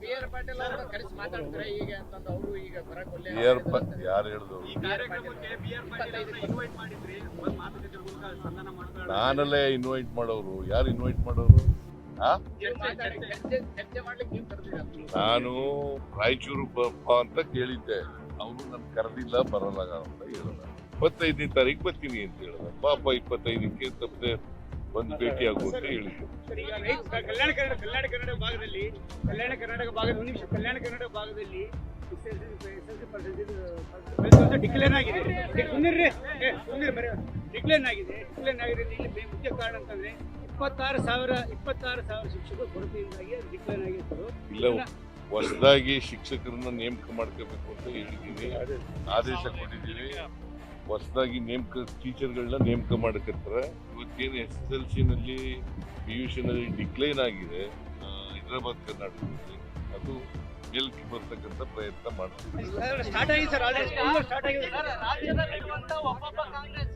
BR. Patil ಅವರು ಕರೆಸಿ ಮಾತಾಡ್ತಾರೆ ಈಗ ಅಂತಂದು ಅವರು ಈಗ ಬರಕ್ ಒಳ್ಳೆ ಯಾರು ಹೇಳಿದ್ರು? ನಾನಲ್ಲೇ ಇನ್ವೈಟ್ ಮಾಡೋರು. ಯಾರು ಇನ್ವೈಟ್ ಮಾಡೋರು? ಚರ್ಚೆ ಮಾಡ್ಲಿಕ್ಕೆ ನೀವು ಕರೆದಿರ? ನಾನು ರಾಯಚೂರು ಬಪ್ಪ ಅಂತ ಕೇಳಿದ್ದೆ. ಅವರು ನನ್ ಕರೆದಿಲ್ಲ, ಬರಲ್ಲ ಅಂತ ಹೇಳಿದ. 25ನೇ ತಾರೀಕು ಬರ್ತೀನಿ ಅಂತ ಹೇಳಿದ. ಪಾಪ 25ಕ್ಕೆ ತಪ್ಪದೆ ಒಂದು ಭೇಟಿ ಆಗುವಂತ ಹೇಳಿದ್ರು. ಕಲ್ಯಾಣ ಕರ್ನಾಟಕ ಭಾಗದಲ್ಲಿ ಡಿಕ್ಲೇರ್ ಆಗಿದೆ. ಡಿಕ್ಲೇರ್ ಆಗಿದೆ. ಇಲ್ಲಿ ಮುಖ್ಯ ಕಾರಣ ಅಂತಂದ್ರೆ 26,000 ಶಿಕ್ಷಕರು ಕೊರತೆಯಿಂದಾಗಿ ಡಿಕ್ಲೇರ್ ಆಗಿತ್ತು. ಇಲ್ಲ, ಹೊಸದಾಗಿ ಶಿಕ್ಷಕರನ್ನ ನೇಮಕ ಮಾಡ್ಕೋಬೇಕು ಅಂತ ಹೇಳಿದ್ದೀನಿ, ಆದೇಶ ಕೊಟ್ಟಿದ್ದೀನಿ. ಹೊಸದಾಗಿ ಟೀಚರ್ಗಳನ್ನ ನೇಮಕ ಮಾಡಕತ್ತಾರೆ. ಇವತ್ತೇನು SSLC ನಲ್ಲಿ PUC ನಲ್ಲಿ ಡಿಕ್ಲೈನ್ ಆಗಿದೆ ಹೈದರಾಬಾದ್ ಕರ್ನಾಟಕದಲ್ಲಿ, ಅದು ಮೇಲ್ಕೆ ಬರ್ತಕ್ಕಂಥ ಪ್ರಯತ್ನ ಮಾಡ್ತೀವಿ. ಸ್ಟಾರ್ಟ್ ಆಗಿದೆ ಸರ್, ಆಲ್ರೆಡಿ ಸ್ಟಾರ್ಟ್ ಆಗಿದೆ. ರಾಜ್ಯದಲ್ಲಿರುವಂತ ಒಬ್ಬೊಬ್ಬ ಕಾಂಗ್ರೆಸ್